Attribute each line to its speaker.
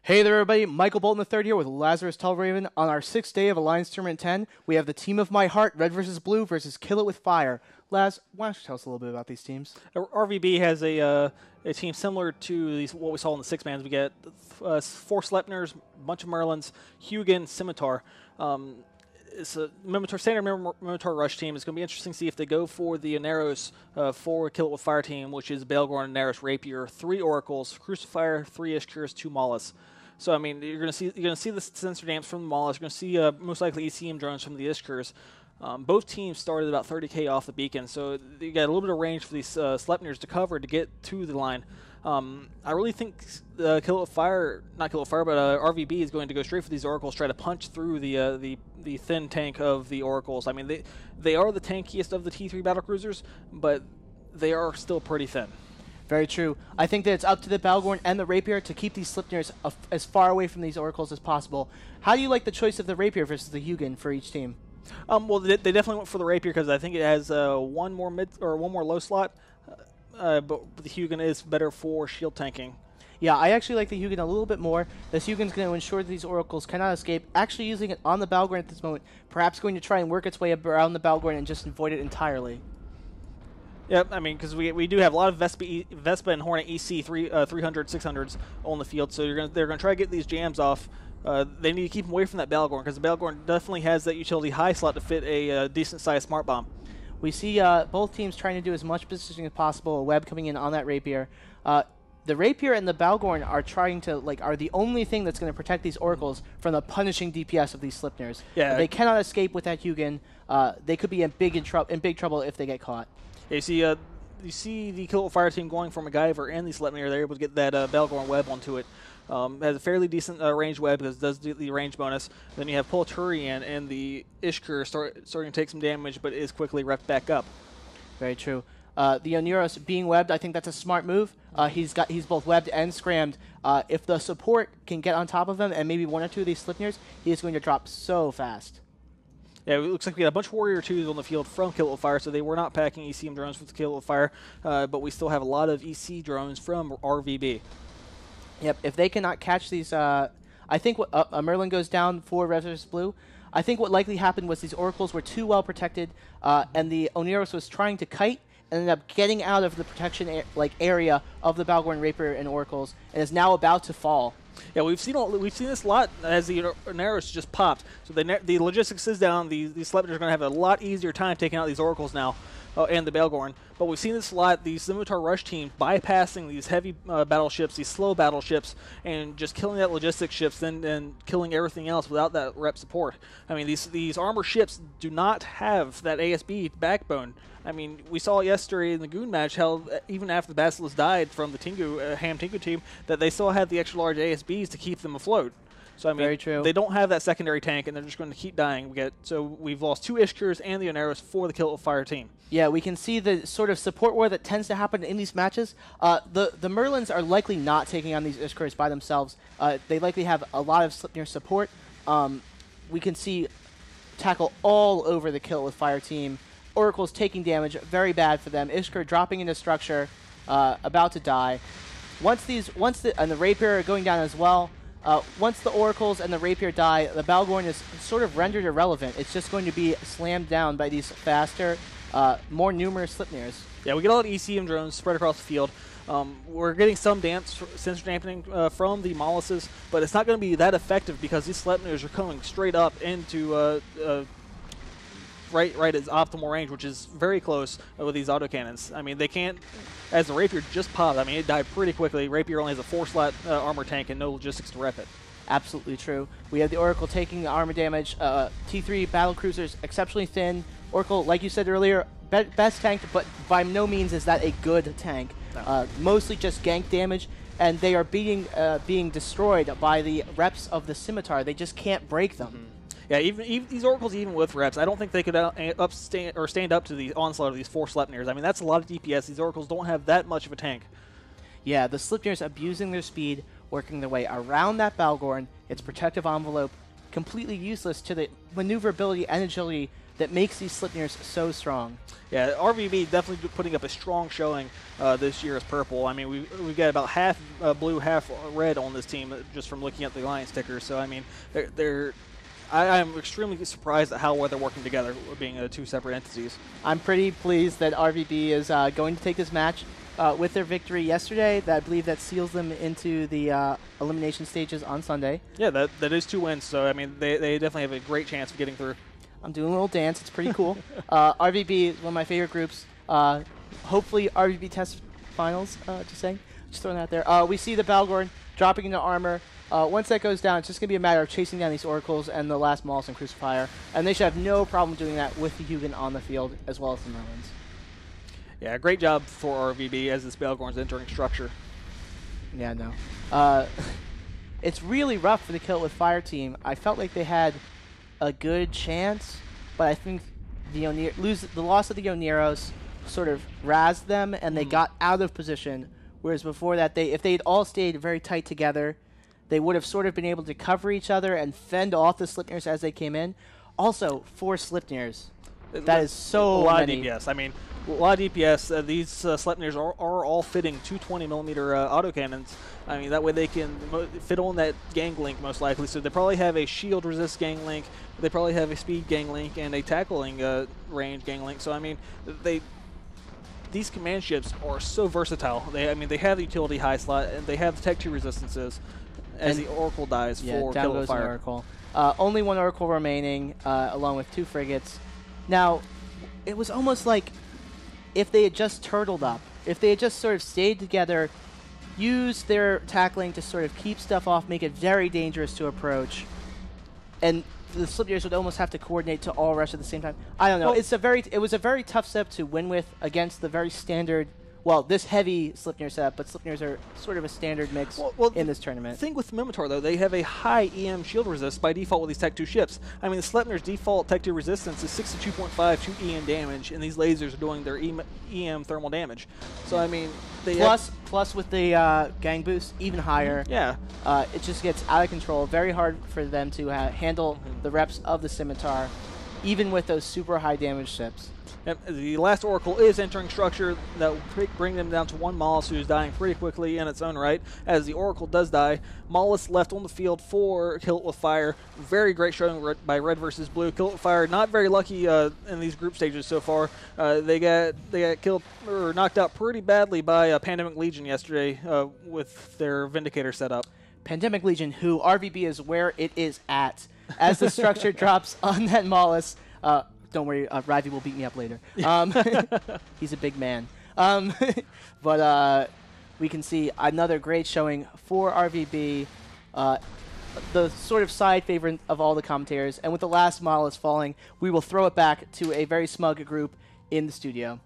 Speaker 1: Hey there everybody, Michael Bolton III here with Lazarus Telraven. On our 6th day of Alliance Tournament 10, we have the team of my heart, Red versus Blue versus Kill It With Fire. Laz, why don't you tell us a little bit about these teams?
Speaker 2: RvB has a team similar to what we saw in the six-mans. We get 4 Sleipnirs, a bunch of Merlins, Hugin, Scimitar. It's a standard Minotaur Rush team. It's going to be interesting to see if they go for the Oneros for Kill It With Fire team, which is Baelgorn, Oneros, Rapier, 3 Oracles, Crucifier, 3 Ishkurs, 2 Maulus. So I mean, you're going to see the sensor damps from the Maulus. You're going to see most likely ECM drones from the Ishkurs. Both teams started about 30k off the beacon, so you got a little bit of range for these Sleipnirs to cover to get to the line. I really think not Kill It With Fire, but RvB is going to go straight for these Oracles, try to punch through the thin tank of the Oracles. I mean, they are the tankiest of the T3 battlecruisers, but they are still pretty thin.
Speaker 1: Very true. I think that it's up to the Baelgorn and the Rapier to keep these Sleipnirs as far away from these Oracles as possible. How do you like the choice of the Rapier versus the Hugin for each team?
Speaker 2: Well, they definitely went for the Rapier because I think it has one more low slot, but the Hugin is better for shield tanking.
Speaker 1: Yeah, I actually like the Hugin a little bit more. This Hugin's going to ensure that these Oracles cannot escape. Actually using it on the Baelgorn at this moment, perhaps going to try and work its way around the Baelgorn and just avoid it entirely.
Speaker 2: Yep, I mean, because we do have a lot of Vespa and Hornet EC 300, 600s on the field, so they're going to try to get these jams off. They need to keep them away from that Baelgorn, because the Baelgorn definitely has that utility high slot to fit a decent-sized smart bomb.
Speaker 1: We see both teams trying to do as much positioning as possible, a web coming in on that Rapier. The Rapier and the Baelgorn are trying to, are the only thing that's going to protect these Oracles from the punishing DPS of these Sleipnirs.
Speaker 2: Yeah.
Speaker 1: They cannot escape with that Hugin. They could be in big trouble if they get caught.
Speaker 2: Yeah, you see the Kill It With Fire team going for MacGyver and the Sleipnir. They're able to get that Baelgorn web onto it. Has a fairly decent range web because it does do the range bonus. Then you have Politurian and the Ishkur starting to take some damage, but is quickly repped back up.
Speaker 1: Very true. The Oneros being webbed, I think that's a smart move. He's both webbed and scrammed. If the support can get on top of him and maybe 1 or 2 of these Sleipnirs, he is going to drop so fast.
Speaker 2: Yeah, it looks like we got a bunch of Warrior 2s on the field from Kill It With Fire, so they were not packing ECM drones with Kill It With Fire, but we still have a lot of EC drones from RvB.
Speaker 1: Yep, if they cannot catch these, I think a Merlin goes down for Red versus Blue. I think what likely happened was these Oracles were too well protected, and the Oneros was trying to kite and ended up getting out of the protection area of the Baelgorn, Rapier, and Oracles, and is now about to fall.
Speaker 2: Yeah, we've seen this a lot as the Oneros just popped. So the logistics is down. These Sleipnirs are going to have a lot easier time taking out these Oracles now, and the Baelgorn. But we've seen this a lot. These Scimitar Rush teams bypassing these heavy battleships, these slow battleships, and just killing that logistics ships, and killing everything else without that rep support. I mean, these armor ships do not have that ASB backbone. I mean, we saw yesterday in the Goon match how even after the Basilisk died from the Ham Tengu team, that they still had the extra large ASBs to keep them afloat. So I mean,
Speaker 1: very true.
Speaker 2: They don't have that secondary tank, and they're just going to keep dying. So we've lost 2 Ishkurs and the Oneros for the Kill It With Fire team.
Speaker 1: Yeah, we can see the sort of support war that tends to happen in these matches. The Merlins are likely not taking on these Ishkurs by themselves. They likely have a lot of Sleipnir support. We can see tackle all over the Kill It With Fire team. Oracle's taking damage, very bad for them. Ishkur dropping into structure, about to die. And the Rapier are going down as well. Once the Oracles and the Rapier die, the Baelgorn is sort of rendered irrelevant. It's just going to be slammed down by these faster, more numerous Sleipnirs.
Speaker 2: Yeah, we get a lot of ECM drones spread across the field. We're getting some sensor dampening from the Mauluses, but it's not going to be that effective because these Sleipnirs are coming straight up into right at optimal range, which is very close with these autocannons. I mean, they can't, as the Rapier just popped, I mean, it died pretty quickly. Rapier only has a 4-slot armor tank and no logistics to rep it.
Speaker 1: Absolutely true. We have the Oracle taking the armor damage. T3 battlecruisers exceptionally thin. Oracle, like you said earlier, best tank, but by no means is that a good tank. No. Mostly just gank damage, and they are being destroyed by the reps of the Scimitar. They just can't break them.
Speaker 2: Mm-hmm. Yeah, even these Oracles, even with reps, I don't think they could stand up to the onslaught of these 4 Sleipnirs. I mean, that's a lot of DPS. These Oracles don't have that much of a tank.
Speaker 1: Yeah, the Sleipnirs abusing their speed, working their way around that Baelgorn, its protective envelope, completely useless to the maneuverability and agility that makes these Slipners so strong.
Speaker 2: Yeah, RvB definitely putting up a strong showing this year as purple. I mean, we've got about half blue, half red on this team just from looking at the alliance stickers. So I mean, I'm extremely surprised at how well they're working together, being two separate entities.
Speaker 1: I'm pretty pleased that RvB is going to take this match with their victory yesterday. I believe that seals them into the elimination stages on Sunday.
Speaker 2: Yeah, that is 2 wins. So I mean, they definitely have a great chance of getting through.
Speaker 1: I'm doing a little dance. It's pretty cool. RvB is one of my favorite groups. Hopefully, RvB test finals. Just saying. Just throwing that out there. We see the Balgorn dropping into armor. Once that goes down, it's just going to be a matter of chasing down these Oracles and the last Maulus and Crucifier. And they should have no problem doing that with the Hugin on the field, as well as the Merlins.
Speaker 2: Yeah, great job for RvB as this Balgorn's entering structure.
Speaker 1: Yeah, no. It's really rough for the Kill It With Fire team. I felt like they had a good chance, but I think the loss of the Oneros sort of razzed them, and they got out of position. Whereas before that, if they'd all stayed very tight together, they would have sort of been able to cover each other and fend off the Slipners as they came in. Also, 4 Slipners. That is so
Speaker 2: a lot
Speaker 1: many.
Speaker 2: of DPS. I mean, a lot of DPS. These Sleipnirs are all fitting 220mm autocannons. I mean, that way they can fit on that gang link most likely. So they probably have a shield resist gang link. They probably have a speed gang link and a tackling range gang link. So I mean, these command ships are so versatile. They have the utility high slot, and they have the Tech 2 resistances as the Oracle dies for
Speaker 1: down
Speaker 2: Kill
Speaker 1: goes
Speaker 2: Fire.
Speaker 1: an Oracle. Only 1 Oracle remaining, along with 2 frigates. Now, it was almost like if they had just turtled up, if they had just sort of stayed together, used their tackling to sort of keep stuff off, make it very dangerous to approach, and the Slipners would almost have to coordinate to all rush at the same time. I don't know.
Speaker 2: Well,
Speaker 1: it was a very tough setup to win with against the very standard. Well, this heavy Slipnir setup, but Slipnirs are sort of a standard mix in this tournament.
Speaker 2: The thing with Minotaur, though, they have a high EM shield resist by default with these Tech 2 ships. I mean, the Sleipnir's default Tech 2 resistance is 62.5 to EM damage, and these lasers are doing their EM thermal damage. So, I mean, they
Speaker 1: plus with the gang boost, even higher.
Speaker 2: Yeah.
Speaker 1: It just gets out of control. Very hard for them to handle the reps of the Scimitar, even with those super high damage ships.
Speaker 2: And the last Oracle is entering structure. That will bring them down to 1 Maulus, who's dying pretty quickly in its own right. As the Oracle does die, Maulus left on the field for Kill It With Fire. Very great showing by Red versus Blue. Kill It With Fire not very lucky in these group stages so far. They got killed or knocked out pretty badly by Pandemic Legion yesterday with their Vindicator setup. Pandemic
Speaker 1: Legion, who RvB is where it is at. As the structure drops on that Maulus, don't worry, RvB will beat me up later. He's a big man. But we can see another great showing for RvB, the sort of side favorite of all the commentators. And with the last Maulus falling, we will throw it back to a very smug group in the studio.